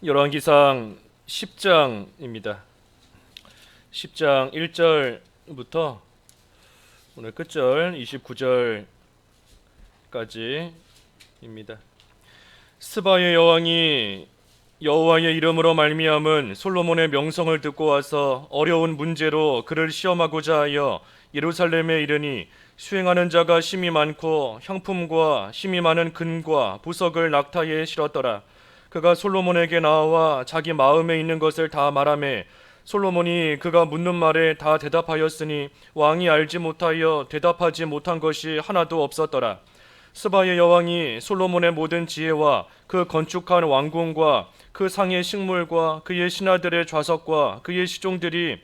열왕기상 10장입니다. 10장 1절부터 오늘 끝절 29절까지입니다. 스바의 여왕이 여호와의 이름으로 말미암은 솔로몬의 명성을 듣고 와서 어려운 문제로 그를 시험하고자 하여 예루살렘에 이르니 수행하는 자가 심히 많고 향품과 심히 많은 금과 부석을 낙타에 실었더라. 그가 솔로몬에게 나와 자기 마음에 있는 것을 다 말하매 솔로몬이 그가 묻는 말에 다 대답하였으니 왕이 알지 못하여 대답하지 못한 것이 하나도 없었더라. 스바의 여왕이 솔로몬의 모든 지혜와 그 건축한 왕궁과 그 상의 식물과 그의 신하들의 좌석과 그의 시종들이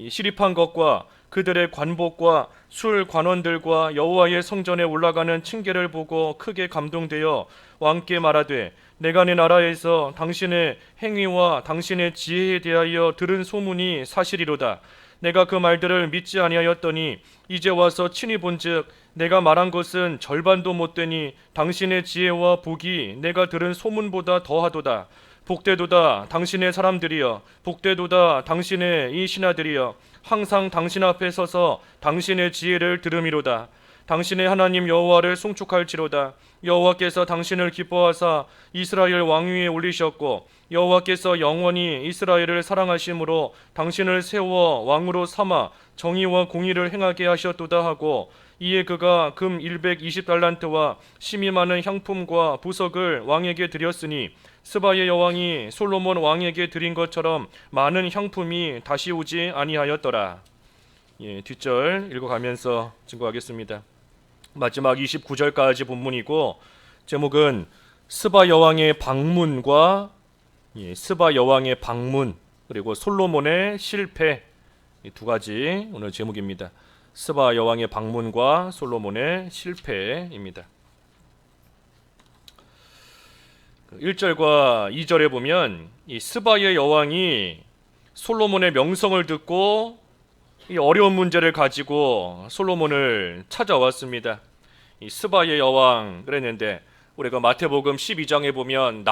시립한 것과 그들의 관복과 술 관원들과 여호와의 성전에 올라가는 층계를 보고 크게 감동되어 왕께 말하되 내가 내 나라에서 당신의 행위와 당신의 지혜에 대하여 들은 소문이 사실이로다. 내가 그 말들을 믿지 아니하였더니 이제 와서 친히 본즉 내가 말한 것은 절반도 못되니 당신의 지혜와 복이 내가 들은 소문보다 더하도다. 복되도다 당신의 사람들이여, 복되도다 당신의 이 신하들이여, 항상 당신 앞에 서서 당신의 지혜를 들음이로다. 당신의 하나님 여호와를 송축할지로다. 여호와께서 당신을 기뻐하사 이스라엘 왕위에 올리셨고 여호와께서 영원히 이스라엘을 사랑하심으로 당신을 세워 왕으로 삼아 정의와 공의를 행하게 하셨도다 하고, 이에 그가 금 120달란트와 심히 많은 향품과 부석을 왕에게 드렸으니 스바의 여왕이 솔로몬 왕에게 드린 것처럼 많은 향품이 다시 오지 아니하였더라. 뒷절 읽어가면서 증거하겠습니다. 마지막 29절까지 본문이고 제목은 스바 여왕의 방문과 스바 여왕의 방문 그리고 솔로몬의 실패, 이 두 가지 오늘 제목입니다. 스바 여왕의 방문과 솔로몬의 실패입니다. 1절과 2절에 보면 이 스바의 여왕이 솔로몬의 명성을 듣고 이 어려운 문제를 가지고 솔로몬을 찾아왔습니다. 이 스바의 여왕 그랬는데 우리가 마태복음 12장에 보면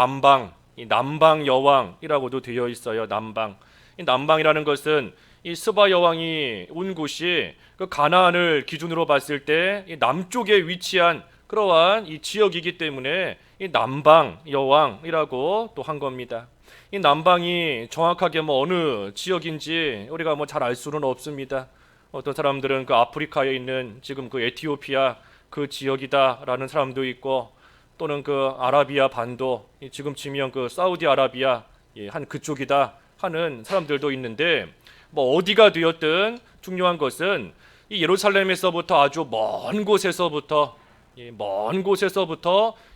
이 남방 여왕이라고도 되어 있어요. 남방. 이 남방이라는 것은 이 스바 여왕이 온 곳이 그 가나안을 기준으로 봤을 때 이 남쪽에 위치한 그러한 이 지역이기 때문에 이 남방 여왕이라고 또 한 겁니다. 이 남방이 정확하게 어느 지역인지 우리가 잘 알 수는 없습니다. 어떤 사람들은 그 아프리카에 있는 지금 그 에티오피아 그 지역이다라는 사람도 있고, 또는 그 아라비아 반도 지금쯤이면 그 사우디아라비아 한 그쪽이다 하는 사람들도 있는데, 어디가 되었든 중요한 것은 이 예루살렘에서부터 아주 먼 곳에서부터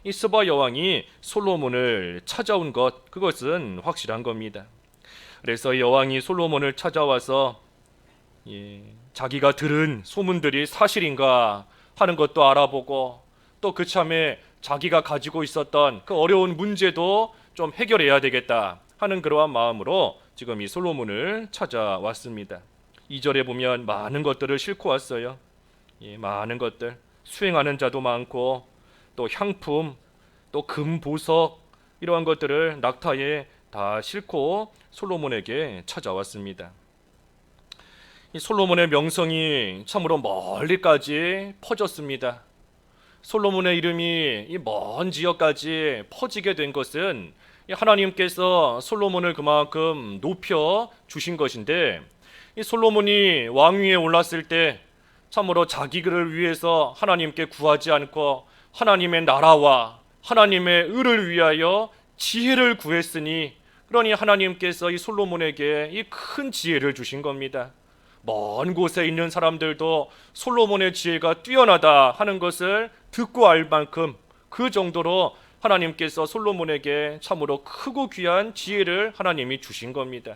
이 스바 여왕이 솔로몬을 찾아온 것, 그것은 확실한 겁니다. 그래서 여왕이 솔로몬을 찾아와서 자기가 들은 소문들이 사실인가 하는 것도 알아보고, 또 그참에 자기가 가지고 있었던 그 어려운 문제도 좀 해결해야 되겠다 하는 그러한 마음으로 지금 이 솔로몬을 찾아왔습니다. 2절에 보면 많은 것들을 싣고 왔어요. 많은 것들, 수행하는 자도 많고 또 향품, 또 금보석, 이러한 것들을 낙타에 다 싣고 솔로몬에게 찾아왔습니다. 이 솔로몬의 명성이 참으로 멀리까지 퍼졌습니다. 솔로몬의 이름이 이 먼 지역까지 퍼지게 된 것은 하나님께서 솔로몬을 그만큼 높여 주신 것인데, 이 솔로몬이 왕위에 올랐을 때 참으로 자기를 위해서 하나님께 구하지 않고 하나님의 나라와 하나님의 의를 위하여 지혜를 구했으니, 그러니 하나님께서 이 솔로몬에게 이 큰 지혜를 주신 겁니다. 먼 곳에 있는 사람들도 솔로몬의 지혜가 뛰어나다 하는 것을 듣고 알 만큼, 그 정도로 하나님께서 솔로몬에게 참으로 크고 귀한 지혜를 하나님이 주신 겁니다.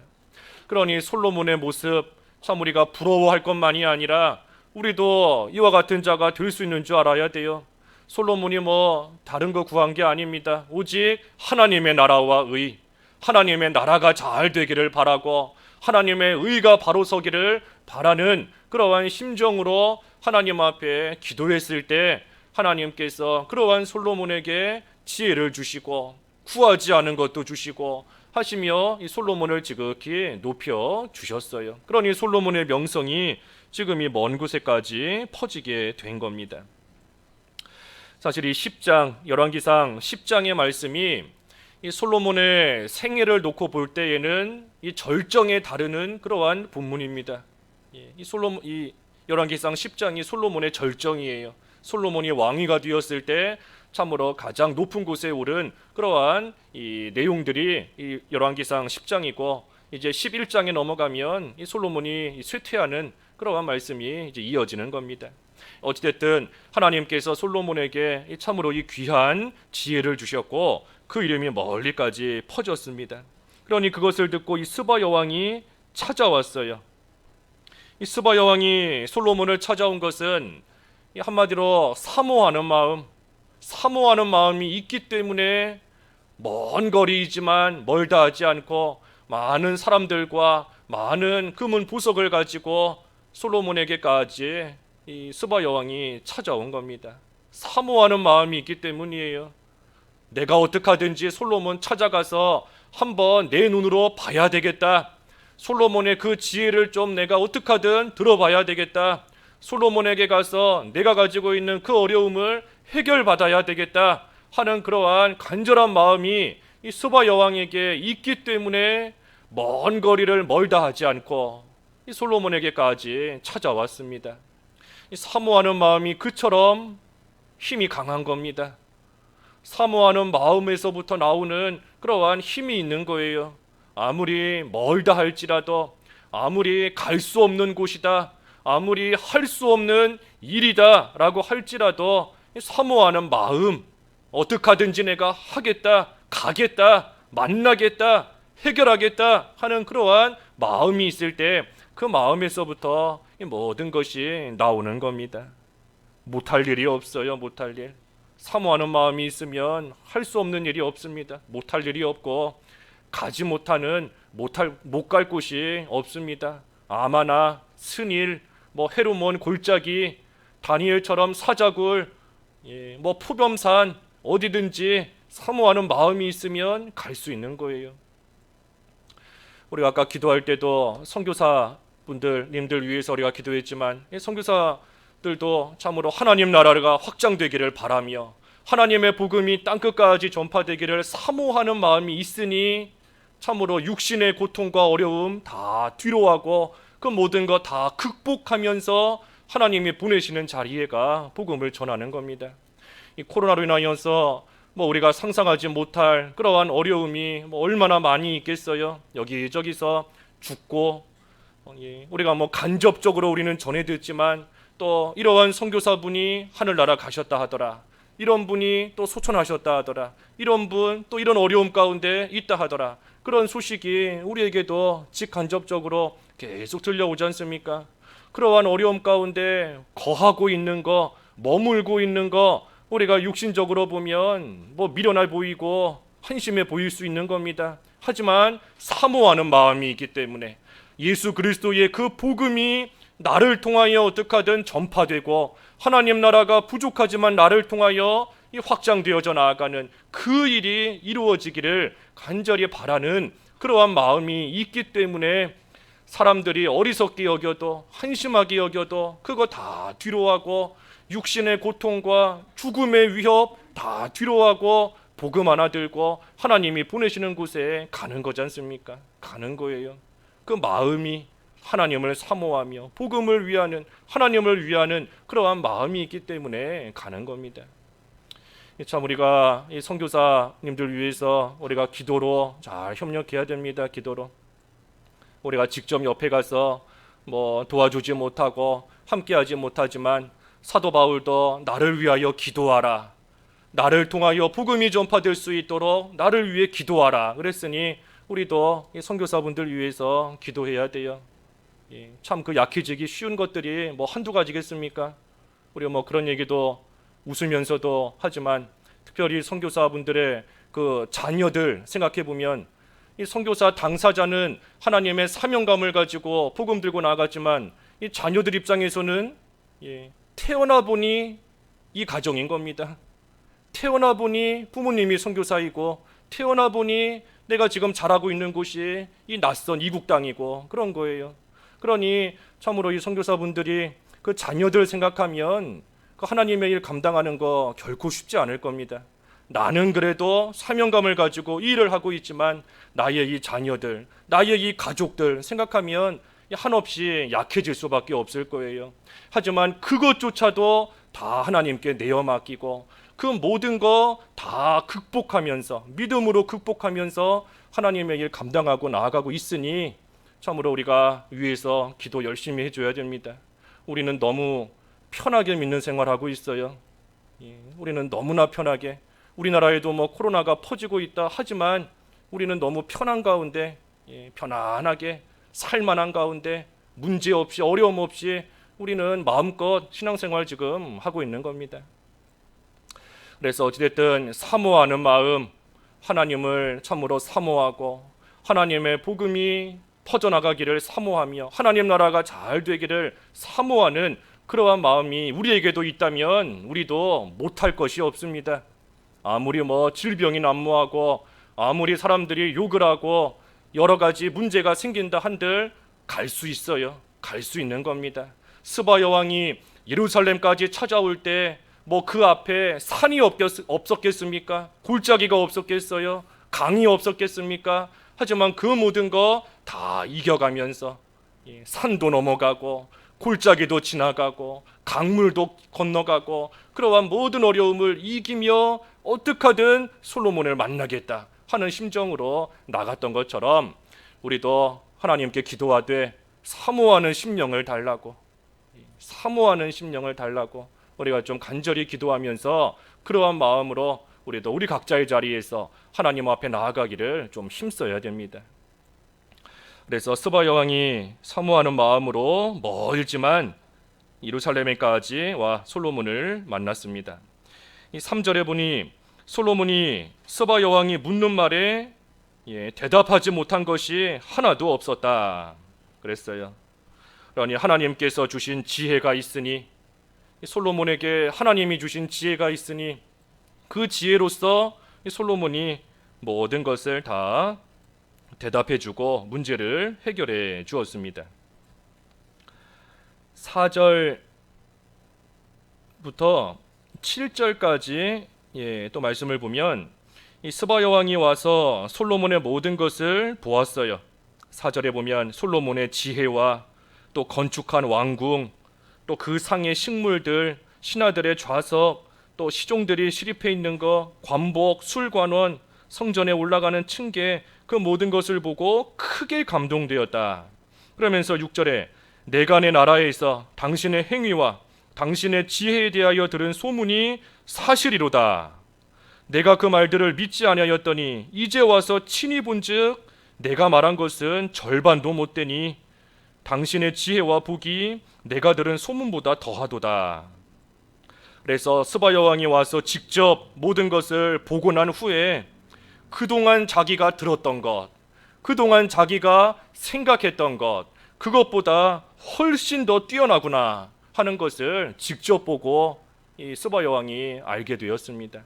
그러니 솔로몬의 모습 참 우리가 부러워할 것만이 아니라 우리도 이와 같은 자가 될 수 있는 줄 알아야 돼요. 솔로몬이 다른 거 구한 게 아닙니다. 오직 하나님의 나라와 의, 하나님의 나라가 잘 되기를 바라고 하나님의 의가 바로 서기를 바라는 그러한 심정으로 하나님 앞에 기도했을 때 하나님께서 그러한 솔로몬에게 지혜를 주시고 구하지 않은 것도 주시고 하시며 이 솔로몬을 지극히 높여 주셨어요. 그러니 솔로몬의 명성이 지금 이 먼 곳에까지 퍼지게 된 겁니다. 사실 이 10장, 열왕기상 10장의 말씀이 이 솔로몬의 생애를 놓고 볼 때에는 이 절정에 다르는 그러한 본문입니다. 이 열왕기상 10장이 솔로몬의 절정이에요. 솔로몬이 왕위가 되었을 때 참으로 가장 높은 곳에 오른 그러한 이 내용들이 이 열왕기상 10장이고, 이제 11장에 넘어가면 이 솔로몬이 쇠퇴하는 그러한 말씀이 이제 이어지는 겁니다. 어찌됐든 하나님께서 솔로몬에게 참으로 이 귀한 지혜를 주셨고 그 이름이 멀리까지 퍼졌습니다. 그러니 그것을 듣고 이 스바 여왕이 찾아왔어요. 이 스바 여왕이 솔로몬을 찾아온 것은 한마디로 사모하는 마음이 있기 때문에 먼 거리이지만 멀다 하지 않고 많은 사람들과 많은 금은 보석을 가지고 솔로몬에게까지 이 스바 여왕이 찾아온 겁니다. 사모하는 마음이 있기 때문이에요. 내가 어떻게 하든지 솔로몬 찾아가서 한번 내 눈으로 봐야 되겠다. 솔로몬의 그 지혜를 좀 내가 어떻게 하든 들어봐야 되겠다. 솔로몬에게 가서 내가 가지고 있는 그 어려움을 해결받아야 되겠다 하는 그러한 간절한 마음이 이 스바 여왕에게 있기 때문에 먼 거리를 멀다 하지 않고 이 솔로몬에게까지 찾아왔습니다. 이 사모하는 마음이 그처럼 힘이 강한 겁니다. 사모하는 마음에서부터 나오는 그러한 힘이 있는 거예요. 아무리 멀다 할지라도, 아무리 갈 수 없는 곳이다, 아무리 할 수 없는 일이다 라고 할지라도 사모하는 마음, 어떻게 하든지 내가 하겠다, 가겠다, 만나겠다, 해결하겠다 하는 그러한 마음이 있을 때 그 마음에서부터 모든 것이 나오는 겁니다. 못할 일이 없어요. 못할 일. 사모하는 마음이 있으면 할 수 없는 일이 없습니다. 못할 일이 없고 가지 못하는 못 갈 곳이 없습니다. 아마나 스닐, 헤르몬 골짜기, 다니엘처럼 사자굴, 푸범산 어디든지 사모하는 마음이 있으면 갈 수 있는 거예요. 우리가 아까 기도할 때도 선교사님들 위해서 우리가 기도했지만 선교사들도 참으로 하나님 나라가 확장되기를 바라며 하나님의 복음이 땅끝까지 전파되기를 사모하는 마음이 있으니 참으로 육신의 고통과 어려움 다 뒤로하고 그 모든 것 다 극복하면서 하나님이 보내시는 자리에가 복음을 전하는 겁니다. 이 코로나로 인하여서 우리가 상상하지 못할 그러한 어려움이 얼마나 많이 있겠어요. 여기저기서 죽고 우리가 간접적으로 우리는 전해 듣지만 또 이러한 선교사분이 하늘나라 가셨다 하더라, 이런 분이 또 소천하셨다 하더라, 이런 분 또 이런 어려움 가운데 있다 하더라, 그런 소식이 우리에게도 직간접적으로 계속 들려오지 않습니까? 그러한 어려움 가운데 거하고 있는 거, 머물고 있는 거 우리가 육신적으로 보면 미련해 보이고 한심해 보일 수 있는 겁니다. 하지만 사모하는 마음이 있기 때문에 예수 그리스도의 그 복음이 나를 통하여 어떻게 하든 전파되고 하나님 나라가 부족하지만 나를 통하여 확장되어져 나아가는 그 일이 이루어지기를 간절히 바라는 그러한 마음이 있기 때문에 사람들이 어리석게 여겨도 한심하게 여겨도 그거 다 뒤로하고 육신의 고통과 죽음의 위협 다 뒤로하고 복음 하나 들고 하나님이 보내시는 곳에 가는 거지 않습니까? 가는 거예요. 그 마음이 하나님을 사모하며 복음을 위하는, 하나님을 위하는 그러한 마음이 있기 때문에 가는 겁니다. 참 우리가 이 선교사님들 위해서 우리가 기도로 잘 협력해야 됩니다. 기도로 우리가 직접 옆에 가서 도와주지 못하고 함께하지 못하지만 사도 바울도 나를 위하여 기도하라, 나를 통하여 복음이 전파될 수 있도록 나를 위해 기도하라 그랬으니 우리도 선교사분들 위해서 기도해야 돼요. 참 그 약해지기 쉬운 것들이 한두 가지겠습니까? 우리가 그런 얘기도 웃으면서도 하지만 특별히 선교사분들의 그 자녀들 생각해 보면 이 선교사 당사자는 하나님의 사명감을 가지고 복음 들고 나가지만 이 자녀들 입장에서는 태어나 보니 이 가정인 겁니다. 태어나 보니 부모님이 선교사이고 태어나 보니 내가 지금 잘하고 있는 곳이 이 낯선 이국 땅이고 그런 거예요. 그러니 참으로 이 선교사분들이 그 자녀들 생각하면 그 하나님의 일 감당하는 거 결코 쉽지 않을 겁니다. 나는 그래도 사명감을 가지고 이 일을 하고 있지만 나의 이 자녀들, 나의 이 가족들 생각하면 한없이 약해질 수밖에 없을 거예요. 하지만 그것조차도 다 하나님께 내어 맡기고 그 모든 거 다 극복하면서 믿음으로 극복하면서 하나님의 일 감당하고 나아가고 있으니 참으로 우리가 위에서 기도 열심히 해줘야 됩니다. 우리는 너무 편하게 믿는 생활하고 있어요. 우리는 너무나 편하게, 우리나라에도 뭐 코로나가 퍼지고 있다 하지만 우리는 너무 편한 가운데, 편안하게 살만한 가운데 문제 없이 어려움 없이 우리는 마음껏 신앙생활 지금 하고 있는 겁니다. 그래서 어찌됐든 사모하는 마음, 하나님을 참으로 사모하고 하나님의 복음이 퍼져나가기를 사모하며 하나님 나라가 잘 되기를 사모하는 그러한 마음이 우리에게도 있다면 우리도 못할 것이 없습니다. 아무리 뭐 질병이 난무하고 아무리 사람들이 욕을 하고 여러 가지 문제가 생긴다 한들 갈 수 있어요. 갈 수 있는 겁니다. 스바 여왕이 예루살렘까지 찾아올 때 뭐 그 앞에 산이 없었겠습니까? 골짜기가 없었겠어요? 강이 없었겠습니까? 하지만 그 모든 거 다 이겨가면서 산도 넘어가고 골짜기도 지나가고 강물도 건너가고 그러한 모든 어려움을 이기며 어떻게 하든 솔로몬을 만나겠다 하는 심정으로 나갔던 것처럼 우리도 하나님께 기도하되 사모하는 심령을 달라고, 사모하는 심령을 달라고 우리가 좀 간절히 기도하면서 그러한 마음으로 우리도 우리 각자의 자리에서 하나님 앞에 나아가기를 좀 힘써야 됩니다. 그래서 스바 여왕이 사모하는 마음으로 멀지만 예루살렘에까지 와 솔로몬을 만났습니다. 이 3절에 보니 솔로몬이 스바 여왕이 묻는 말에 대답하지 못한 것이 하나도 없었다 그랬어요. 그러니 하나님께서 주신 지혜가 있으니, 솔로몬에게 하나님이 주신 지혜가 있으니 그 지혜로서 솔로몬이 모든 것을 다 대답해주고 문제를 해결해 주었습니다. 4절부터 7절까지 또 말씀을 보면 이 스바 여왕이 와서 솔로몬의 모든 것을 보았어요. 4절에 보면 솔로몬의 지혜와 또 건축한 왕궁, 또 그 상의 식물들, 신하들의 좌석, 또 시종들이 시립해 있는 것, 관복, 술관원, 성전에 올라가는 층계, 그 모든 것을 보고 크게 감동되었다. 그러면서 6절에 내가 내 나라에서 당신의 행위와 당신의 지혜에 대하여 들은 소문이 사실이로다. 내가 그 말들을 믿지 아니하였더니 이제 와서 친히 본즉 내가 말한 것은 절반도 못 되니 당신의 지혜와 복이 내가 들은 소문보다 더하도다. 그래서 스바 여왕이 와서 직접 모든 것을 보고 난 후에 그동안 자기가 들었던 것, 그동안 자기가 생각했던 것, 그것보다 훨씬 더 뛰어나구나 하는 것을 직접 보고 이 스바 여왕이 알게 되었습니다.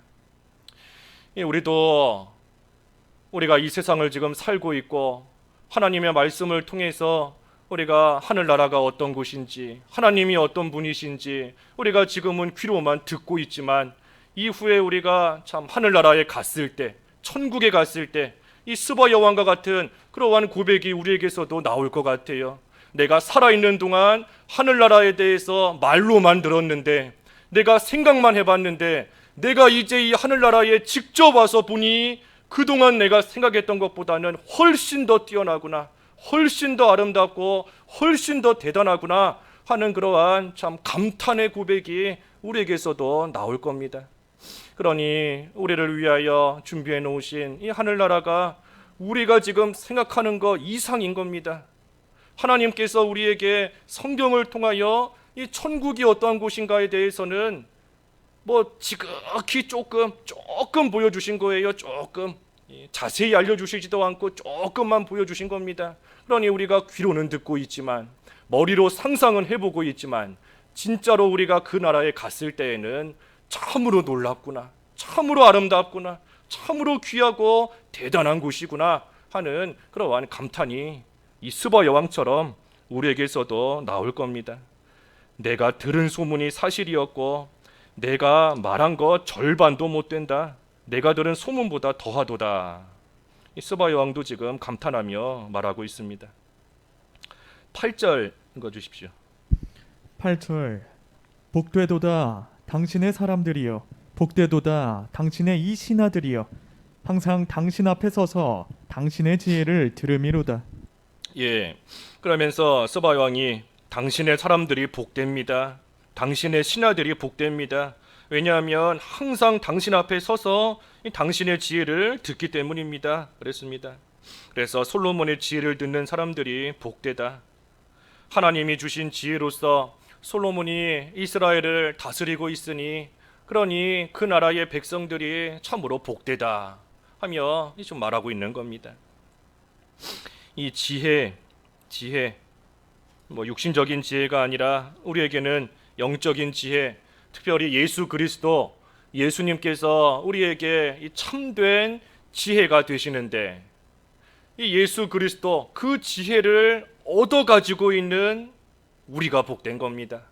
우리가 이 세상을 지금 살고 있고 하나님의 말씀을 통해서 우리가 하늘나라가 어떤 곳인지, 하나님이 어떤 분이신지 우리가 지금은 귀로만 듣고 있지만 이후에 우리가 참 하늘나라에 갔을 때, 천국에 갔을 때 이 스바 여왕과 같은 그러한 고백이 우리에게서도 나올 것 같아요. 내가 살아있는 동안 하늘나라에 대해서 말로만 들었는데, 내가 생각만 해봤는데, 내가 이제 이 하늘나라에 직접 와서 보니 그동안 내가 생각했던 것보다는 훨씬 더 뛰어나구나, 훨씬 더 아름답고 훨씬 더 대단하구나 하는 그러한 참 감탄의 고백이 우리에게서도 나올 겁니다. 그러니 우리를 위하여 준비해 놓으신 이 하늘나라가 우리가 지금 생각하는 것 이상인 겁니다. 하나님께서 우리에게 성경을 통하여 이 천국이 어떠한 곳인가에 대해서는 뭐 지극히 조금 보여주신 거예요. 조금 자세히 알려주시지도 않고 조금만 보여주신 겁니다. 그러니 우리가 귀로는 듣고 있지만, 머리로 상상은 해보고 있지만, 진짜로 우리가 그 나라에 갔을 때에는 참으로 놀랍구나, 참으로 아름답구나, 참으로 귀하고 대단한 곳이구나 하는 그러한 감탄이 이 스바 여왕처럼 우리에게서도 나올 겁니다. 내가 들은 소문이 사실이었고 내가 말한 것 절반도 못 된다. 내가 들은 소문보다 더하도다. 이 스바 여왕도 지금 감탄하며 말하고 있습니다. 8절 읽어주십시오. 8절 복되도다 당신의 사람들이여, 복되도다 당신의 이 신하들이여, 항상 당신 앞에 서서 당신의 지혜를 들음이로다. 예, 그러면서 스바 여왕이 당신의 사람들이 복됩니다. 당신의 신하들이 복됩니다. 왜냐하면 항상 당신 앞에 서서 당신의 지혜를 듣기 때문입니다. 그랬습니다. 그래서 솔로몬의 지혜를 듣는 사람들이 복되다. 하나님이 주신 지혜로서 솔로몬이 이스라엘을 다스리고 있으니 그러니 그 나라의 백성들이 참으로 복되다 하며 좀 말하고 있는 겁니다. 이 지혜 육신적인 지혜가 아니라 우리에게는 영적인 지혜, 특별히 예수 그리스도, 예수님께서 우리에게 이 참된 지혜가 되시는데 이 예수 그리스도 그 지혜를 얻어 가지고 있는 우리가 복된 겁니다.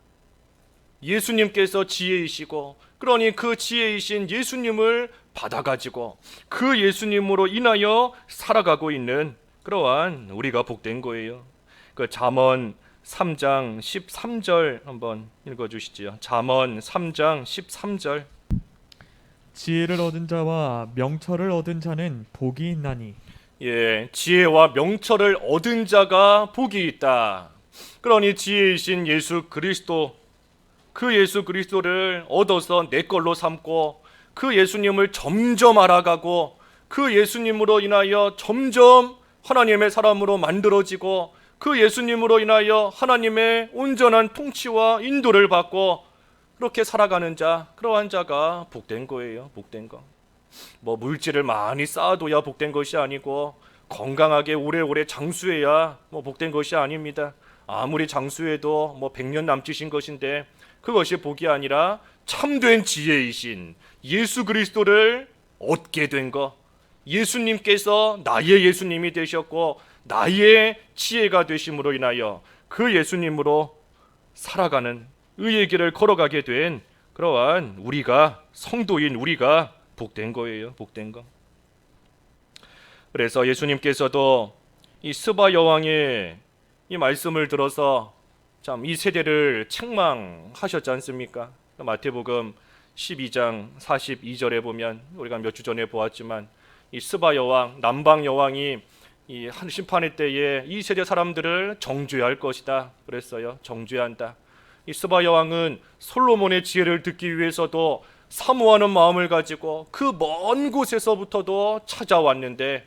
예수님께서 지혜이시고 그러니 그 지혜이신 예수님을 받아가지고 그 예수님으로 인하여 살아가고 있는 그러한 우리가 복된 거예요. 그 잠언 3장 13절 한번 읽어주시지요. 잠언 3장 13절. 지혜를 얻은 자와 명철을 얻은 자는 복이 있나니. 예, 지혜와 명철을 얻은 자가 복이 있다. 그러니 지혜이신 예수 그리스도, 그 예수 그리스도를 얻어서 내 걸로 삼고 그 예수님을 점점 알아가고 그 예수님으로 인하여 점점 하나님의 사람으로 만들어지고 그 예수님으로 인하여 하나님의 온전한 통치와 인도를 받고 그렇게 살아가는 자, 그러한 자가 복된 거예요. 복된 거. 뭐 물질을 많이 쌓아둬야 복된 것이 아니고 건강하게 오래오래 장수해야 뭐 복된 것이 아닙니다. 아무리 장수해도 뭐 100년 남짓인 것인데 그것이 복이 아니라 참된 지혜이신 예수 그리스도를 얻게 된 것, 예수님께서 나의 예수님이 되셨고 나의 지혜가 되심으로 인하여 그 예수님으로 살아가는 의의 길을 걸어가게 된 그러한 우리가, 성도인 우리가 복된 거예요. 복된 거. 그래서 예수님께서도 이 스바 여왕의 이 말씀을 들어서 참 이 세대를 책망하셨지 않습니까? 마태복음 12장 42절에 보면 우리가 몇 주 전에 보았지만 이 스바 여왕, 남방 여왕이 이 한 심판의 때에 이 세대 사람들을 정죄할 것이다 그랬어요. 정죄한다. 이 스바 여왕은 솔로몬의 지혜를 듣기 위해서도 사모하는 마음을 가지고 그 먼 곳에서부터도 찾아왔는데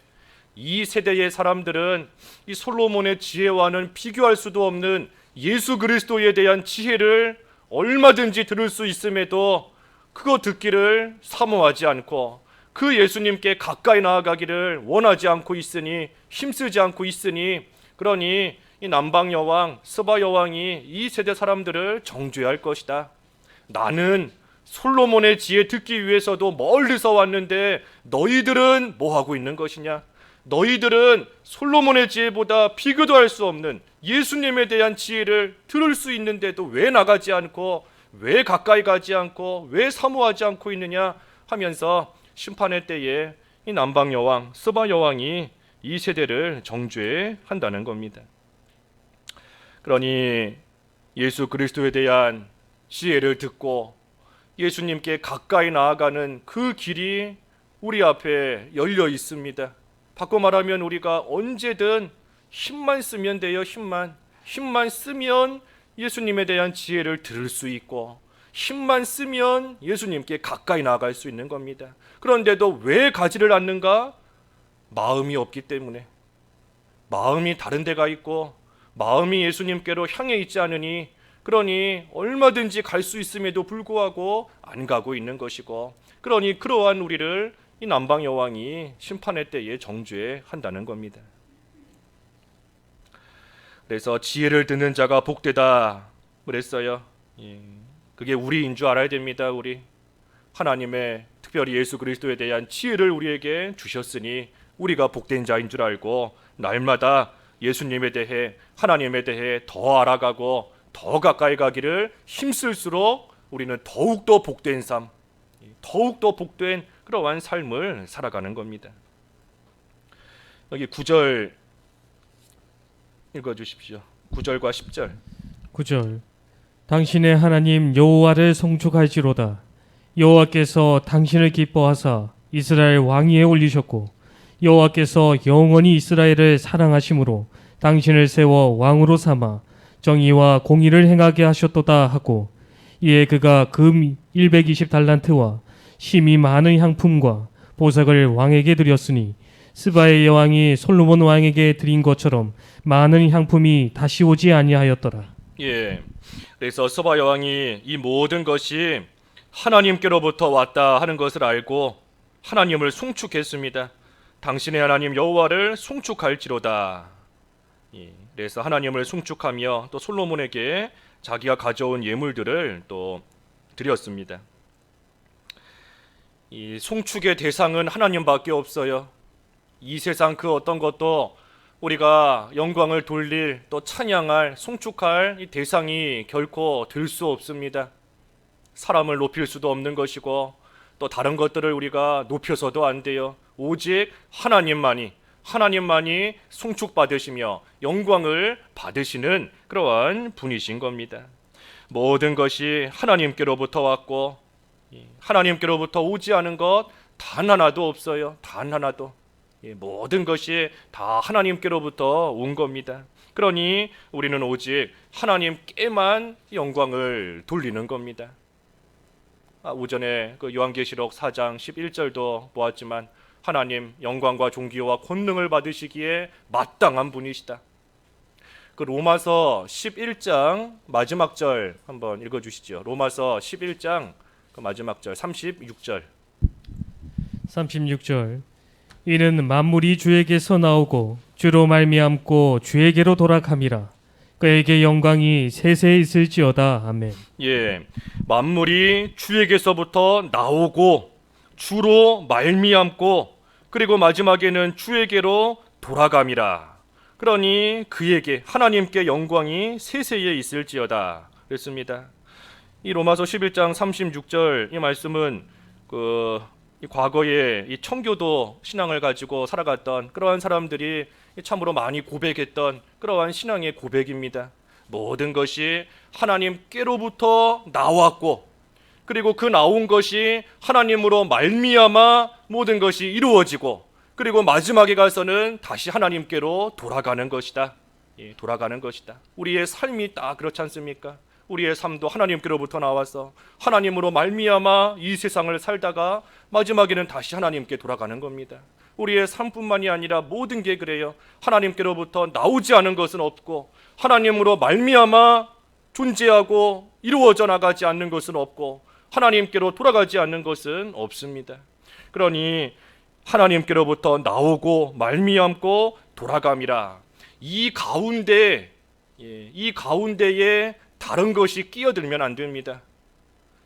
이 세대의 사람들은 이 솔로몬의 지혜와는 비교할 수도 없는 예수 그리스도에 대한 지혜를 얼마든지 들을 수 있음에도 그거 듣기를 사모하지 않고 그 예수님께 가까이 나아가기를 원하지 않고 있으니, 힘쓰지 않고 있으니, 그러니 이 남방 여왕 스바 여왕이 이 세대 사람들을 정죄할 것이다. 나는 솔로몬의 지혜 듣기 위해서도 멀리서 왔는데 너희들은 뭐 하고 있는 것이냐? 너희들은 솔로몬의 지혜보다 비교도 할 수 없는 예수님에 대한 지혜를 들을 수 있는데도 왜 나가지 않고, 왜 가까이 가지 않고, 왜 사모하지 않고 있느냐 하면서 심판의 때에 이 남방 여왕 스바 여왕이 이 세대를 정죄한다는 겁니다. 그러니 예수 그리스도에 대한 지혜를 듣고 예수님께 가까이 나아가는 그 길이 우리 앞에 열려 있습니다. 바꿔 말하면 우리가 언제든 힘만 쓰면 돼요. 힘만 쓰면 예수님에 대한 지혜를 들을 수 있고 힘만 쓰면 예수님께 가까이 나아갈 수 있는 겁니다. 그런데도 왜 가지를 않는가? 마음이 없기 때문에. 마음이 다른 데가 있고 마음이 예수님께로 향해 있지 않으니, 그러니 얼마든지 갈 수 있음에도 불구하고 안 가고 있는 것이고, 그러니 그러한 우리를 이 남방 여왕이 심판의 때에 정죄한다는 겁니다. 그래서 지혜를 듣는 자가 복되다 그랬어요. 그게 우리인 줄 알아야 됩니다. 우리 하나님의 특별히 예수 그리스도에 대한 지혜를 우리에게 주셨으니 우리가 복된 자인 줄 알고 날마다 예수님에 대해 하나님에 대해 더 알아가고 더 가까이 가기를 힘쓸수록 우리는 더욱더 복된 삶, 더욱더 복된 그러한 삶을 살아가는 겁니다. 여기 9절 읽어주십시오. 9절과 10절. 9절 당신의 하나님 여호와를 송축할지로다. 여호와께서 당신을 기뻐하사 이스라엘 왕위에 올리셨고 여호와께서 영원히 이스라엘을 사랑하심으로 당신을 세워 왕으로 삼아 정의와 공의를 행하게 하셨도다 하고 이에 그가 금 120달란트와 심이 많은 향품과 보석을 왕에게 드렸으니 스바의 여왕이 솔로몬 왕에게 드린 것처럼 많은 향품이 다시 오지 아니하였더라. 예, 그래서 스바 여왕이 이 모든 것이 하나님께로부터 왔다 하는 것을 알고 하나님을 송축했습니다. 당신의 하나님 여호와를 송축할지로다. 예, 그래서 하나님을 송축하며 또 솔로몬에게 자기가 가져온 예물들을 또 드렸습니다. 이 송축의 대상은 하나님밖에 없어요. 이 세상 그 어떤 것도 우리가 영광을 돌릴 또 찬양할 송축할 이 대상이 결코 될 수 없습니다. 사람을 높일 수도 없는 것이고 또 다른 것들을 우리가 높여서도 안 돼요. 오직 하나님만이 송축받으시며 영광을 받으시는 그러한 분이신 겁니다. 모든 것이 하나님께로부터 왔고 하나님께로부터 오지 않은 것 단 하나도 없어요. 단 하나도. 모든 것이 다 하나님께로부터 온 겁니다. 그러니 우리는 오직 하나님께만 영광을 돌리는 겁니다. 오전에 그 요한계시록 4장 11절도 보았지만 하나님 영광과 존귀와 권능을 받으시기에 마땅한 분이시다. 그 로마서 11장 마지막 절 한번 읽어주시죠. 로마서 11장 그 마지막 절 36절. 36절 이는 만물이 주에게서 나오고 주로 말미암고 주에게로 돌아감이라. 그에게 영광이 세세에 있을지어다. 아멘. 예, 만물이 주에게서부터 나오고 주로 말미암고 그리고 마지막에는 주에게로 돌아감이라. 그러니 그에게 하나님께 영광이 세세에 있을지어다 그랬습니다. 이 로마서 11장 36절 이 말씀은 이 과거에 이 청교도 신앙을 가지고 살아갔던 그러한 사람들이 참으로 많이 고백했던 그러한 신앙의 고백입니다. 모든 것이 하나님께로부터 나왔고 그리고 그 나온 것이 하나님으로 말미암아 모든 것이 이루어지고 그리고 마지막에 가서는 다시 하나님께로 돌아가는 것이다. 예, 돌아가는 것이다. 우리의 삶이 딱 그렇지 않습니까? 우리의 삶도 하나님께로부터 나와서 하나님으로 말미암아 이 세상을 살다가 마지막에는 다시 하나님께 돌아가는 겁니다. 우리의 삶뿐만이 아니라 모든 게 그래요. 하나님께로부터 나오지 않은 것은 없고 하나님으로 말미암아 존재하고 이루어져 나가지 않는 것은 없고 하나님께로 돌아가지 않는 것은 없습니다. 그러니 하나님께로부터 나오고 말미암고 돌아감이라. 이 가운데에 다른 것이 끼어들면 안 됩니다.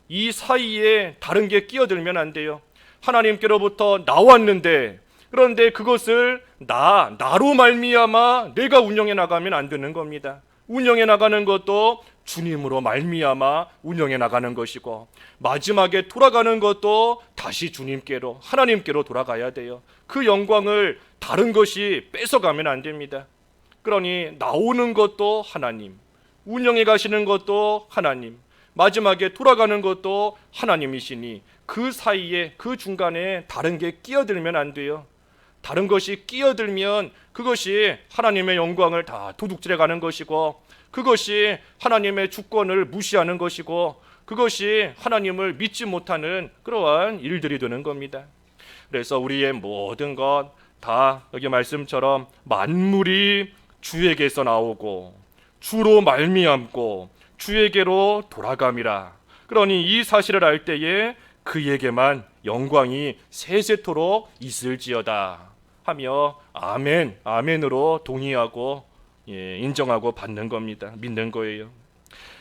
이 사이에 다른 게 끼어들면 안 돼요. 하나님께로부터 나왔는데 그런데 그것을 나로 말미암아 내가 운영해 나가면 안 되는 겁니다. 운영해 나가는 것도 주님으로 말미암아 운영해 나가는 것이고 마지막에 돌아가는 것도 다시 주님께로 하나님께로 돌아가야 돼요. 그 영광을 다른 것이 뺏어가면 안 됩니다. 그러니 나오는 것도 하나님, 운영해 가시는 것도 하나님, 마지막에 돌아가는 것도 하나님이시니 그 사이에 그 중간에 다른 게 끼어들면 안 돼요. 다른 것이 끼어들면 그것이 하나님의 영광을 다 도둑질해 가는 것이고 그것이 하나님의 주권을 무시하는 것이고 그것이 하나님을 믿지 못하는 그러한 일들이 되는 겁니다. 그래서 우리의 모든 것 다 여기 말씀처럼 만물이 주에게서 나오고 주로 말미암고 주에게로 돌아감이라. 그러니 이 사실을 알 때에 그에게만 영광이 세세토록 있을지어다 하며 아멘, 아멘으로 동의하고 인정하고 받는 겁니다. 믿는 거예요.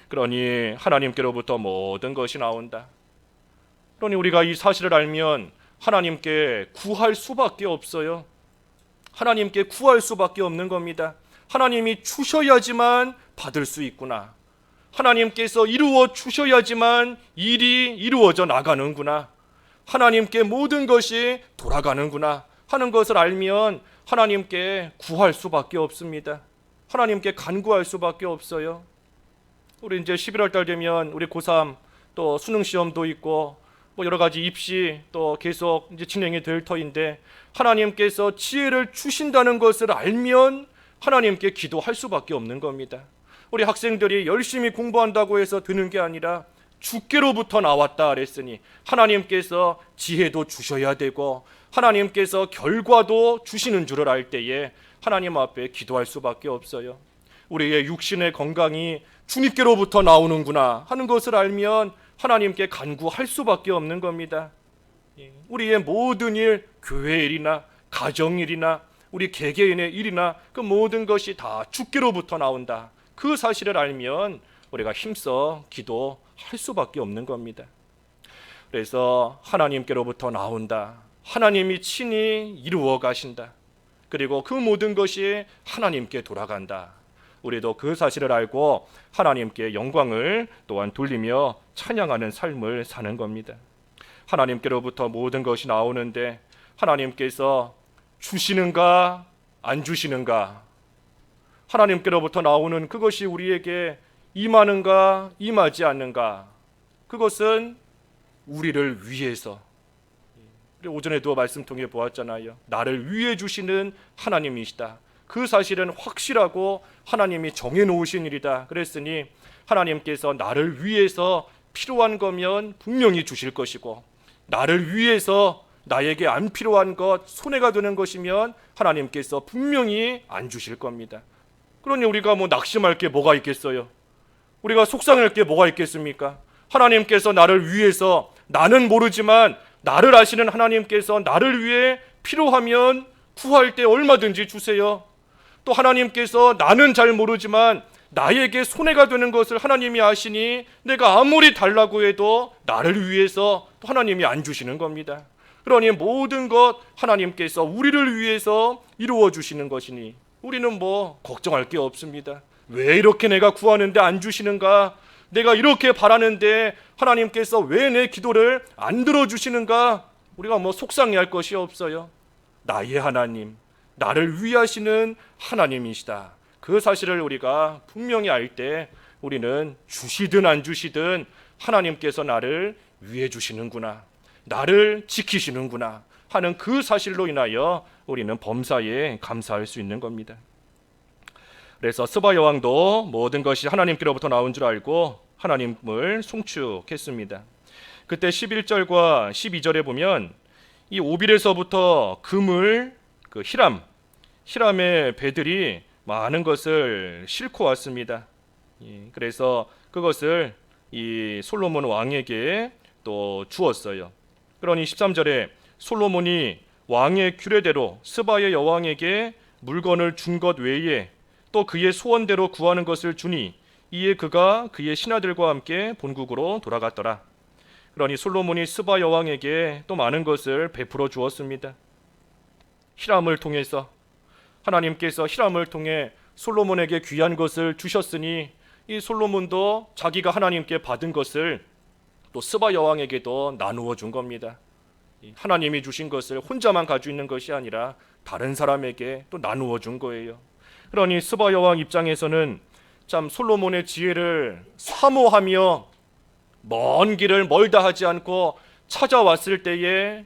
그러니 하나님께로부터 모든 것이 나온다. 그러니 우리가 이 사실을 알면 하나님께 구할 수밖에 없어요. 하나님께 구할 수밖에 없는 겁니다. 하나님이 주셔야지만 받을 수 있구나. 하나님께서 이루어 주셔야지만 일이 이루어져 나가는구나. 하나님께 모든 것이 돌아가는구나 하는 것을 알면 하나님께 구할 수밖에 없습니다. 하나님께 간구할 수밖에 없어요. 우리 이제 11월 달 되면 우리 고3 또 수능 시험도 있고 뭐 여러 가지 입시 또 계속 이제 진행이 될 터인데 하나님께서 지혜를 주신다는 것을 알면 하나님께 기도할 수밖에 없는 겁니다. 우리 학생들이 열심히 공부한다고 해서 되는 게 아니라 주께로부터 나왔다 그랬으니 하나님께서 지혜도 주셔야 되고 하나님께서 결과도 주시는 줄을 알 때에 하나님 앞에 기도할 수밖에 없어요. 우리의 육신의 건강이 주님께로부터 나오는구나 하는 것을 알면 하나님께 간구할 수밖에 없는 겁니다. 우리의 모든 일, 교회 일이나 가정 일이나 우리 개개인의 일이나 그 모든 것이 다 주께로부터 나온다. 그 사실을 알면 우리가 힘써 기도할 수밖에 없는 겁니다. 그래서 하나님께로부터 나온다. 하나님이 친히 이루어 가신다. 그리고 그 모든 것이 하나님께 돌아간다. 우리도 그 사실을 알고 하나님께 영광을 또한 돌리며 찬양하는 삶을 사는 겁니다. 하나님께로부터 모든 것이 나오는데 하나님께서 주시는가 안 주시는가, 하나님께로부터 나오는 그것이 우리에게 임하는가 임하지 않는가, 그것은 우리를 위해서, 오전에도 말씀 통해 보았잖아요. 나를 위해 주시는 하나님이시다. 그 사실은 확실하고 하나님이 정해놓으신 일이다. 그랬으니 하나님께서 나를 위해서 필요한 거면 분명히 주실 것이고, 나를 위해서 나에게 안 필요한 것, 손해가 되는 것이면 하나님께서 분명히 안 주실 겁니다. 그러니 우리가 뭐 낙심할 게 뭐가 있겠어요? 우리가 속상할 게 뭐가 있겠습니까? 하나님께서 나를 위해서, 나는 모르지만 나를 아시는 하나님께서 나를 위해 필요하면 구할 때 얼마든지 주세요. 또 하나님께서 나는 잘 모르지만 나에게 손해가 되는 것을 하나님이 아시니 내가 아무리 달라고 해도 나를 위해서 또 하나님이 안 주시는 겁니다. 그러니 모든 것 하나님께서 우리를 위해서 이루어 주시는 것이니 우리는 뭐 걱정할 게 없습니다. 왜 이렇게 내가 구하는데 안 주시는가? 내가 이렇게 바라는데 하나님께서 왜 내 기도를 안 들어주시는가? 우리가 뭐 속상해할 것이 없어요. 나의 하나님, 나를 위하시는 하나님이시다. 그 사실을 우리가 분명히 알 때 우리는 주시든 안 주시든 하나님께서 나를 위해 주시는구나, 나를 지키시는구나 하는 그 사실로 인하여 우리는 범사에 감사할 수 있는 겁니다. 그래서 스바 여왕도 모든 것이 하나님께로부터 나온 줄 알고 하나님을 송축했습니다. 그때 11절과 12절에 보면 이 오빌에서부터 금을 히람의 배들이 많은 것을 싣고 왔습니다. 그래서 그것을 이 솔로몬 왕에게 또 주었어요. 그러니 13절에 솔로몬이 왕의 규례대로 스바의 여왕에게 물건을 준 것 외에 또 그의 소원대로 구하는 것을 주니 이에 그가 그의 신하들과 함께 본국으로 돌아갔더라. 그러니 솔로몬이 스바 여왕에게 또 많은 것을 베풀어 주었습니다. 히람을 통해서 하나님께서 히람을 통해 솔로몬에게 귀한 것을 주셨으니 이 솔로몬도 자기가 하나님께 받은 것을 또 스바 여왕에게도 나누어 준 겁니다. 하나님이 주신 것을 혼자만 가지고 있는 것이 아니라 다른 사람에게 또 나누어 준 거예요. 그러니 스바 여왕 입장에서는 참 솔로몬의 지혜를 사모하며 먼 길을 멀다 하지 않고 찾아왔을 때에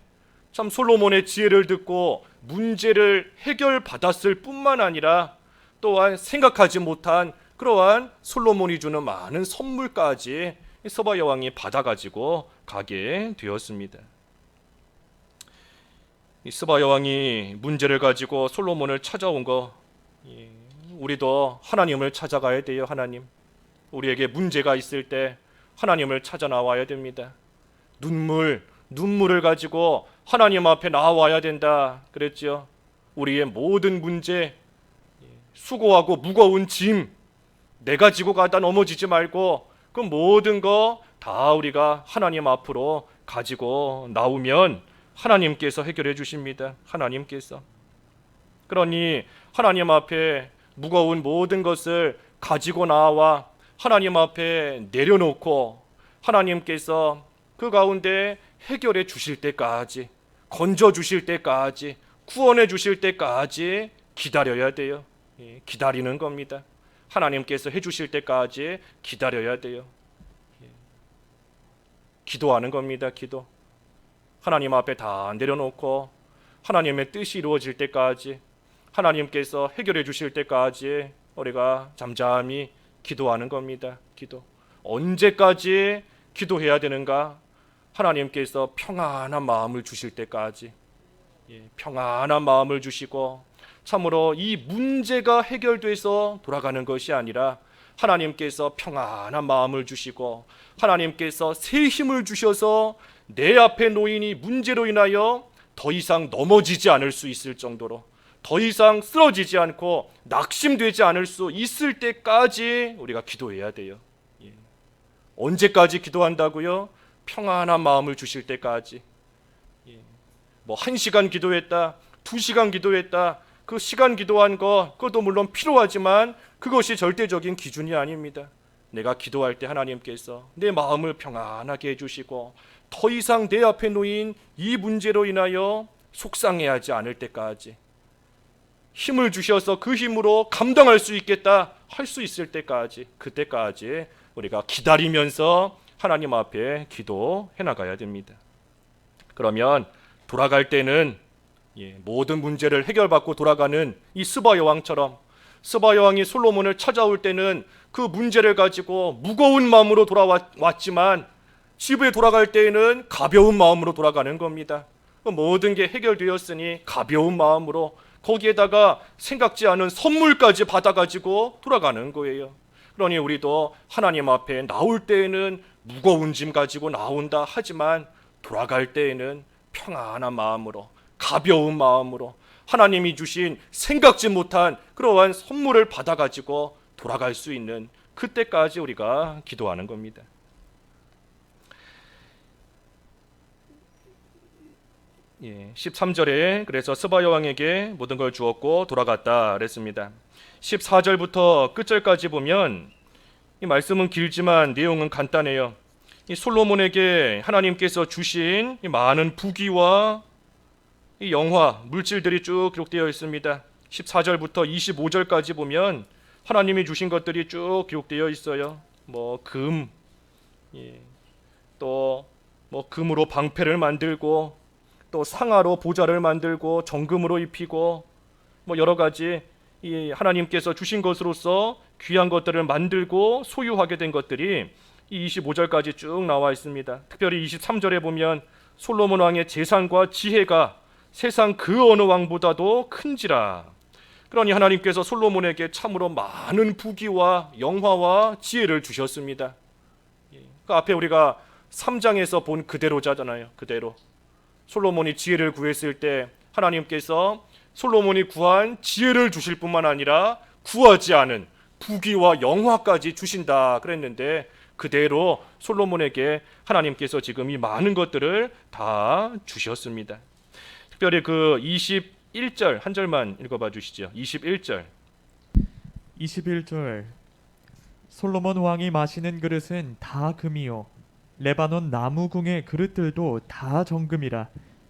참 솔로몬의 지혜를 듣고 문제를 해결받았을 뿐만 아니라 또한 생각하지 못한 그러한 솔로몬이 주는 많은 선물까지 스바 여왕이 받아가지고 가게 되었습니다. 이 스바 여왕이 문제를 가지고 솔로몬을 찾아온 거, 우리도 하나님을 찾아가야 돼요. 하나님, 우리에게 문제가 있을 때 하나님을 찾아 나와야 됩니다. 눈물을 가지고 하나님 앞에 나와야 된다 그랬죠. 우리의 모든 문제, 수고하고 무거운 짐 내가 지고 가다 넘어지지 말고 그 모든 거 다 우리가 하나님 앞으로 가지고 나오면 하나님께서 해결해 주십니다. 하나님께서. 그러니 하나님 앞에 무거운 모든 것을 가지고 나와 하나님 앞에 내려놓고 하나님께서 그 가운데 해결해 주실 때까지, 건져 주실 때까지, 구원해 주실 때까지 기다려야 돼요. 기다리는 겁니다. 하나님께서 해 주실 때까지 기다려야 돼요. 기도하는 겁니다. 기도. 하나님 앞에 다 내려놓고 하나님의 뜻이 이루어질 때까지, 하나님께서 해결해 주실 때까지 우리가 잠잠히 기도하는 겁니다. 기도. 언제까지 기도해야 되는가? 하나님께서 평안한 마음을 주실 때까지, 평안한 마음을 주시고 참으로 이 문제가 해결돼서 돌아가는 것이 아니라 하나님께서 평안한 마음을 주시고 하나님께서 새 힘을 주셔서 내 앞에 놓인 이 문제로 인하여 더 이상 넘어지지 않을 수 있을 정도로, 더 이상 쓰러지지 않고 낙심되지 않을 수 있을 때까지 우리가 기도해야 돼요. 언제까지 기도한다고요? 평안한 마음을 주실 때까지. 뭐 1시간 기도했다, 2시간 기도했다, 그 시간 기도한 거 그것도 물론 필요하지만 그것이 절대적인 기준이 아닙니다. 내가 기도할 때 하나님께서 내 마음을 평안하게 해주시고 더 이상 내 앞에 놓인 이 문제로 인하여 속상해하지 않을 때까지, 힘을 주셔서 그 힘으로 감당할 수 있겠다 할 수 있을 때까지, 그때까지 우리가 기다리면서 하나님 앞에 기도해 나가야 됩니다. 그러면 돌아갈 때는 모든 문제를 해결받고 돌아가는 이 스바 여왕처럼, 스바 여왕이 솔로몬을 찾아올 때는 그 문제를 가지고 무거운 마음으로 돌아왔지만 집에 돌아갈 때에는 가벼운 마음으로 돌아가는 겁니다. 모든 게 해결되었으니 가벼운 마음으로, 거기에다가 생각지 않은 선물까지 받아가지고 돌아가는 거예요. 그러니 우리도 하나님 앞에 나올 때에는 무거운 짐 가지고 나온다 하지만 돌아갈 때에는 평안한 마음으로, 가벼운 마음으로 하나님이 주신 생각지 못한 그러한 선물을 받아가지고 돌아갈 수 있는 그때까지 우리가 기도하는 겁니다. 13절에 그래서 스바 여왕에게 모든 걸 주었고 돌아갔다 그랬습니다. 14절부터 끝절까지 보면 이 말씀은 길지만 내용은 간단해요. 이 솔로몬에게 하나님께서 주신 이 많은 부귀와 이 영화, 물질들이 쭉 기록되어 있습니다. 14절부터 25절까지 보면 하나님이 주신 것들이 쭉 기록되어 있어요. 금, 또 금으로 방패를 만들고, 또 상아로 보좌를 만들고, 정금으로 입히고, 여러 가지 이 하나님께서 주신 것으로서 귀한 것들을 만들고 소유하게 된 것들이 이 25절까지 쭉 나와 있습니다. 특별히 23절에 보면 솔로몬 왕의 재산과 지혜가 세상 그 어느 왕보다도 큰지라. 그러니 하나님께서 솔로몬에게 참으로 많은 부귀와 영화와 지혜를 주셨습니다. 그 앞에 우리가 3장에서 본 그대로잖아요. 그대로 솔로몬이 지혜를 구했을 때 하나님께서 솔로몬이 구한 지혜를 주실 뿐만 아니라 구하지 않은 부귀와 영화까지 주신다 그랬는데, 그대로 솔로몬에게 하나님께서 지금 이 많은 것들을 다 주셨습니다. 특별히 그 21절 한 절만 읽어봐 주시죠. 21절. 21절 솔로몬 왕이 마시는 그릇은 다 금이요 레바논 나무궁의 그릇들도 다 정금이라.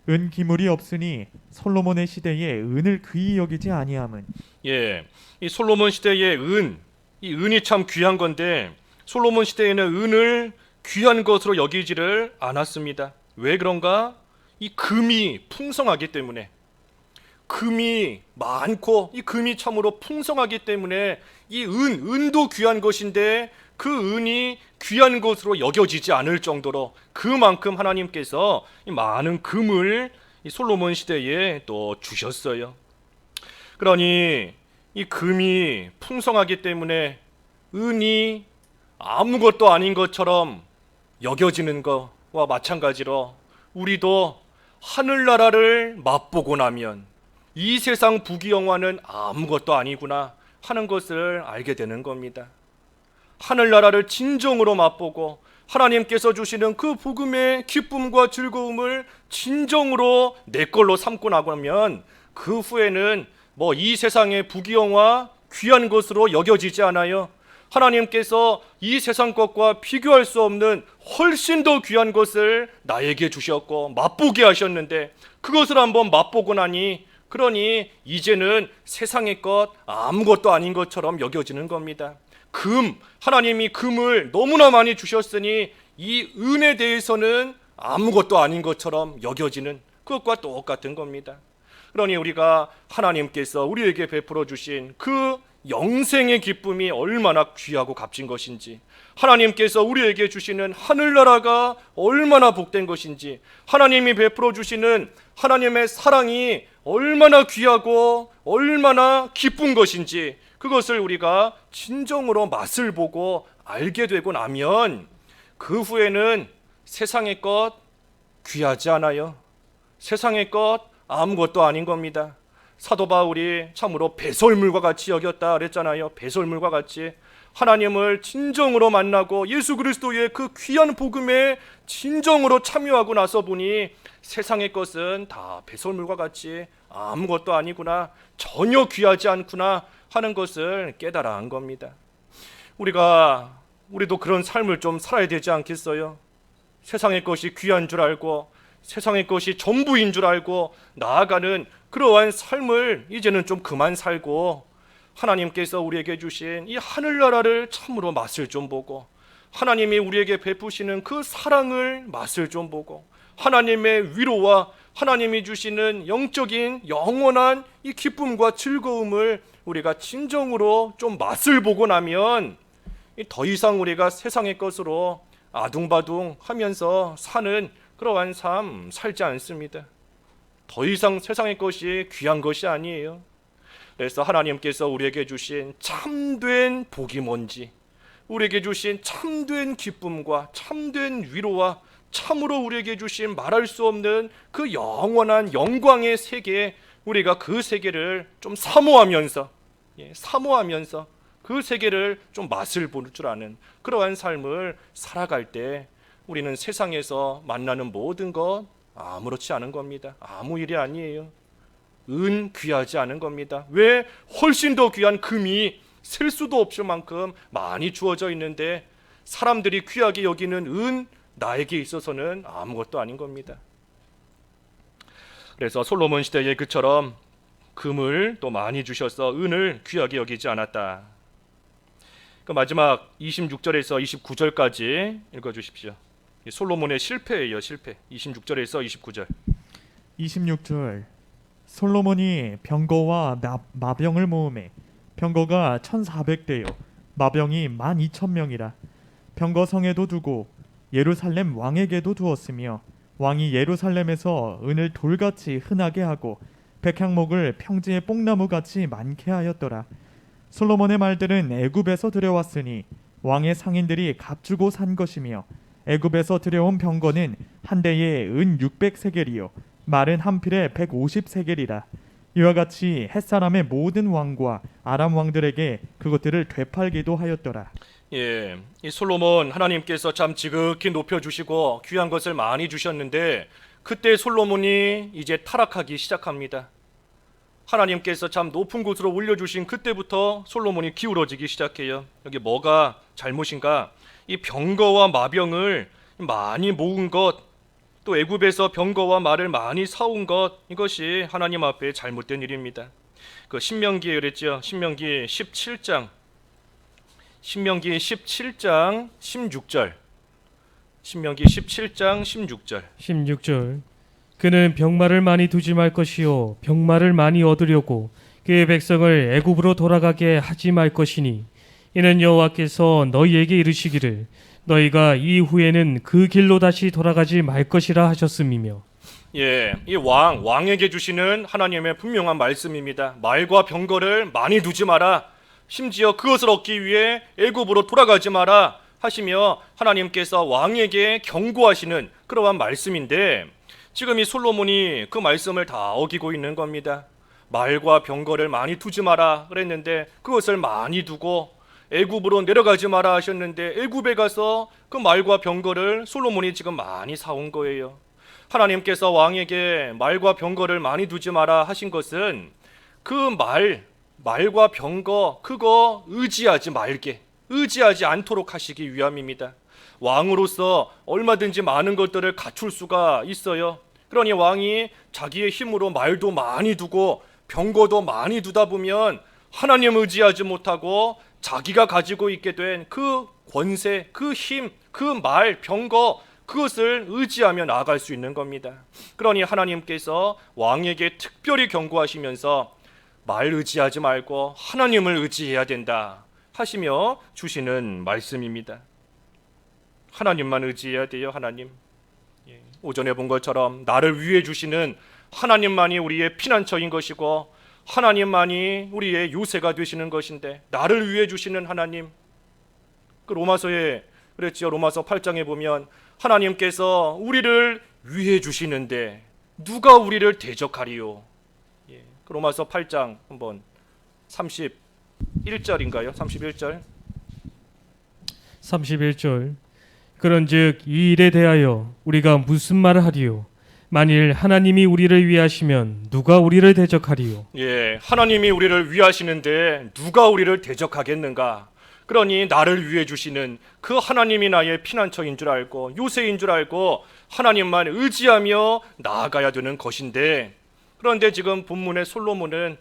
은 기물이 없으니 솔로몬의 시대에 은을 귀히 여기지 아니함은. 이 솔로몬 시대의 이 은이 참 귀한 건데 솔로몬 시대에는 은을 귀한 것으로 여기지를 않았습니다. 왜 그런가? 이 금이 풍성하기 때문에, 금이 많고 이 금이 참으로 풍성하기 때문에 이 은도 귀한 것인데 그 은이 귀한 것으로 여겨지지 않을 정도로 그만큼 하나님께서 이 많은 금을 이 솔로몬 시대에 또 주셨어요. 그러니 이 금이 풍성하기 때문에 은이 아무것도 아닌 것처럼 여겨지는 것과 마찬가지로 우리도 하늘나라를 맛보고 나면 이 세상 부귀영화는 아무것도 아니구나 하는 것을 알게 되는 겁니다. 하늘나라를 진정으로 맛보고 하나님께서 주시는 그 복음의 기쁨과 즐거움을 진정으로 내 걸로 삼고 나면 그 후에는 뭐 이 세상의 부귀영화 귀한 것으로 여겨지지 않아요. 하나님께서 이 세상 것과 비교할 수 없는 훨씬 더 귀한 것을 나에게 주셨고 맛보게 하셨는데 그것을 한번 맛보고 나니 그러니 이제는 세상의 것 아무것도 아닌 것처럼 여겨지는 겁니다. 하나님이 금을 너무나 많이 주셨으니 이 은에 대해서는 아무것도 아닌 것처럼 여겨지는 그것과 똑같은 겁니다. 그러니 우리가 하나님께서 우리에게 베풀어 주신 그 영생의 기쁨이 얼마나 귀하고 값진 것인지, 하나님께서 우리에게 주시는 하늘나라가 얼마나 복된 것인지, 하나님이 베풀어 주시는 하나님의 사랑이 얼마나 귀하고 얼마나 기쁜 것인지 그것을 우리가 진정으로 맛을 보고 알게 되고 나면 그 후에는 세상의 것 귀하지 않아요. 세상의 것 아무것도 아닌 겁니다. 사도 바울이 참으로 배설물과 같이 여겼다 그랬잖아요. 배설물과 같이 하나님을 진정으로 만나고 예수 그리스도의 그 귀한 복음에 진정으로 참여하고 나서 보니 세상의 것은 다 배설물과 같이 아무것도 아니구나, 전혀 귀하지 않구나 하는 것을 깨달아 한 겁니다. 우리도 그런 삶을 좀 살아야 되지 않겠어요? 세상의 것이 귀한 줄 알고 세상의 것이 전부인 줄 알고 나아가는 그러한 삶을 이제는 좀 그만 살고 하나님께서 우리에게 주신 이 하늘나라를 참으로 맛을 좀 보고 하나님이 우리에게 베푸시는 그 사랑을 맛을 좀 보고 하나님의 위로와 하나님이 주시는 영적인 영원한 이 기쁨과 즐거움을 우리가 진정으로 좀 맛을 보고 나면 더 이상 우리가 세상의 것으로 아둥바둥 하면서 사는 그러한 삶 살지 않습니다. 더 이상 세상의 것이 귀한 것이 아니에요. 그래서 하나님께서 우리에게 주신 참된 복이 뭔지, 우리에게 주신 참된 기쁨과 참된 위로와 참으로 우리에게 주신 말할 수 없는 그 영원한 영광의 세계, 우리가 그 세계를 좀 사모하면서 그 세계를 좀 맛을 볼 줄 아는 그러한 삶을 살아갈 때 우리는 세상에서 만나는 모든 것 아무렇지 않은 겁니다. 아무 일이 아니에요. 은 귀하지 않은 겁니다. 왜? 훨씬 더 귀한 금이 셀 수도 없을 만큼 많이 주어져 있는데 사람들이 귀하게 여기는 은, 나에게 있어서는 아무것도 아닌 겁니다. 그래서 솔로몬 시대에 그처럼 금을 또 많이 주셔서 은을 귀하게 여기지 않았다. 그 마지막 26절에서 29절까지 읽어주십시오. 솔로몬의 실패예요. 실패. 26절에서 29절. 26절. 솔로몬이 병거와 마병을 모으매 병거가 1400대요 마병이 12,000명이라. 병거 성에도 두고 예루살렘 왕에게도 두었으며 왕이 예루살렘에서 은을 돌같이 흔하게 하고 백향목을 평지의 뽕나무같이 많게 하였더라. 솔로몬의 말들은 애굽에서 들여왔으니 왕의 상인들이 값주고 산 것이며 애굽에서 들여온 병거는 한 대에 은 600세겔이요 말은 한 필에 150세겔이라. 이와 같이 햇사람의 모든 왕과 아람 왕들에게 그것들을 되팔기도 하였더라. 예, 이 솔로몬 하나님께서 참 지극히 높여주시고 귀한 것을 많이 주셨는데 그때 솔로몬이 이제 타락하기 시작합니다. 하나님께서 참 높은 곳으로 올려주신 그때부터 솔로몬이 기울어지기 시작해요. 여기 뭐가 잘못인가? 이 병거와 마병을 많이 모은 것, 또 애굽에서 병거와 말을 많이 사온 것, 이것이 하나님 앞에 잘못된 일입니다. 그 신명기에 그랬죠. 신명기 17장 16절. 신명기 17장 16절. 16절. 그는 병마를 많이 두지 말 것이요 병마를 많이 얻으려고 그의 백성을 애굽으로 돌아가게 하지 말 것이니 이는 여호와께서 너희에게 이르시기를 너희가 이후에는 그 길로 다시 돌아가지 말 것이라 하셨음이며. 예, 이 왕에게 주시는 하나님의 분명한 말씀입니다. 말과 병거를 많이 두지 마라. 심지어 그것을 얻기 위해 애굽으로 돌아가지 마라 하시며 하나님께서 왕에게 경고하시는 그러한 말씀인데 지금 이 솔로몬이 그 말씀을 다 어기고 있는 겁니다. 말과 병거를 많이 두지 마라 그랬는데 그것을 많이 두고 애굽으로 내려가지 마라 하셨는데 애굽에 가서 그 말과 병거를 솔로몬이 지금 많이 사온 거예요. 하나님께서 왕에게 말과 병거를 많이 두지 마라 하신 것은 그 말과 병거 그거 의지하지 않도록 하시기 위함입니다. 왕으로서 얼마든지 많은 것들을 갖출 수가 있어요. 그러니 왕이 자기의 힘으로 말도 많이 두고 병거도 많이 두다 보면 하나님 의지하지 못하고 자기가 가지고 있게 된 그 권세, 그 힘, 그 말, 병거 그것을 의지하며 나아갈 수 있는 겁니다. 그러니 하나님께서 왕에게 특별히 경고하시면서 말 의지하지 말고 하나님을 의지해야 된다 하시며 주시는 말씀입니다. 하나님만 의지해야 돼요. 하나님. 오전에 본 것처럼 나를 위해 주시는 하나님만이 우리의 피난처인 것이고 하나님만이 우리의 요새가 되시는 것인데 나를 위해 주시는 하나님. 그 로마서에 그랬지요. 로마서 8장에 보면 하나님께서 우리를 위해 주시는데 누가 우리를 대적하리요. 그 로마서 8장 한번 31절인가요? 31절. 31절. 그런즉 이 일에 대하여 우리가 무슨 말을 하리요? 만일 하나님이 우리를 위하시면 누가 우리를 대적하리요? 하나님이 우리를 위하시는데 누가 우리를 대적하겠는가? 그러니 나를 위해 주시는 그 하나님이 나의 피난처인 줄 알고 요새인 줄 알고 하나님만 의지하며 나아가야 되는 것인데, 그런데 지금 본문의 솔로몬은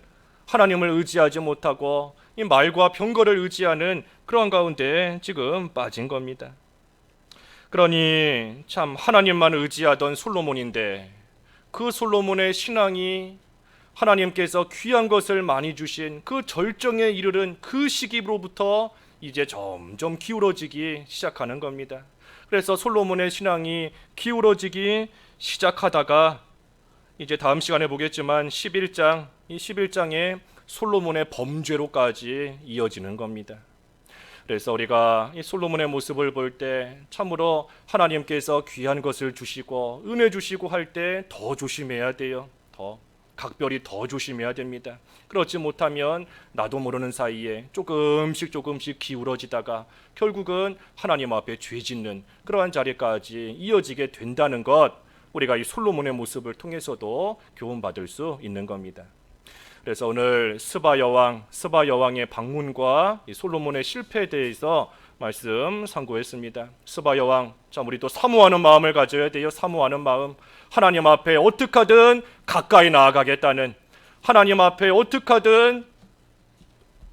하나님을 의지하지 못하고 이 말과 병거를 의지하는 그런 가운데 지금 빠진 겁니다. 그러니 참 하나님만 의지하던 솔로몬인데 그 솔로몬의 신앙이 하나님께서 귀한 것을 많이 주신 그 절정에 이르는 그 시기로부터 이제 점점 기울어지기 시작하는 겁니다. 그래서 솔로몬의 신앙이 기울어지기 시작하다가 이제 다음 시간에 보겠지만 11장, 이 11장에 솔로몬의 범죄로까지 이어지는 겁니다. 그래서 우리가 이 솔로몬의 모습을 볼 때 참으로 하나님께서 귀한 것을 주시고 은혜 주시고 할 때 더 조심해야 돼요. 각별히 더 조심해야 됩니다. 그렇지 못하면 나도 모르는 사이에 조금씩 기울어지다가 결국은 하나님 앞에 죄 짓는 그러한 자리까지 이어지게 된다는 것, 우리가 이 솔로몬의 모습을 통해서도 교훈받을 수 있는 겁니다. 그래서 오늘 스바 여왕의 방문과 이 솔로몬의 실패에 대해서 말씀 상고했습니다. 스바 여왕, 참 우리 또 사모하는 마음을 가져야 돼요. 사모하는 마음. 하나님 앞에 어떻게 하든 가까이 나아가겠다는, 하나님 앞에 어떻게 하든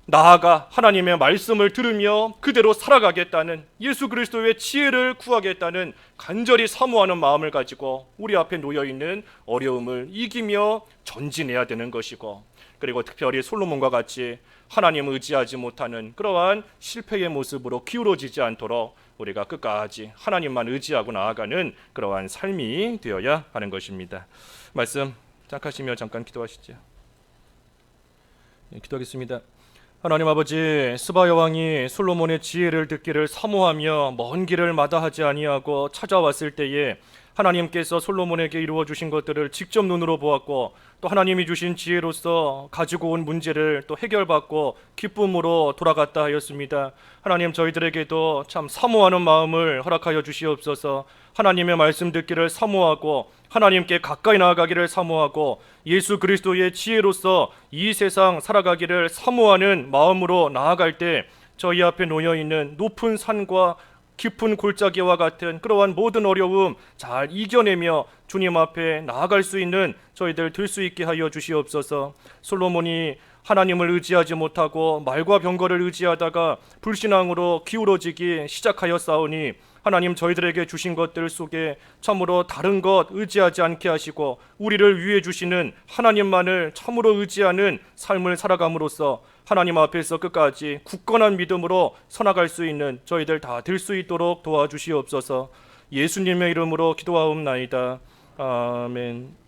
나아가 하나님의 말씀을 들으며 그대로 살아가겠다는, 예수 그리스도의 지혜를 구하겠다는 간절히 사모하는 마음을 가지고 우리 앞에 놓여있는 어려움을 이기며 전진해야 되는 것이고, 그리고 특별히 솔로몬과 같이 하나님을 의지하지 못하는 그러한 실패의 모습으로 기울어지지 않도록 우리가 끝까지 하나님만 의지하고 나아가는 그러한 삶이 되어야 하는 것입니다. 말씀 잠깐시며 잠깐 기도하시죠. 기도하겠습니다. 하나님 아버지, 스바 여왕이 솔로몬의 지혜를 듣기를 사모하며 먼 길을 마다하지 아니하고 찾아왔을 때에 하나님께서 솔로몬에게 이루어 주신 것들을 직접 눈으로 보았고, 또 하나님이 주신 지혜로서 가지고 온 문제를 또 해결받고 기쁨으로 돌아갔다 하였습니다. 하나님, 저희들에게도 참 사모하는 마음을 허락하여 주시옵소서. 하나님의 말씀 듣기를 사모하고 하나님께 가까이 나아가기를 사모하고 예수 그리스도의 지혜로서 이 세상 살아가기를 사모하는 마음으로 나아갈 때 저희 앞에 놓여있는 높은 산과 깊은 골짜기와 같은 그러한 모든 어려움 잘 이겨내며 주님 앞에 나아갈 수 있는 저희들 될 수 있게 하여 주시옵소서. 솔로몬이 하나님을 의지하지 못하고 말과 병거를 의지하다가 불신앙으로 기울어지기 시작하였사오니 하나님, 저희들에게 주신 것들 속에 참으로 다른 것 의지하지 않게 하시고 우리를 위해 주시는 하나님만을 참으로 의지하는 삶을 살아감으로써 하나님 앞에서 끝까지 굳건한 믿음으로 서나갈 수 있는 저희들 다 될 수 있도록 도와주시옵소서. 예수님의 이름으로 기도하옵나이다. 아멘.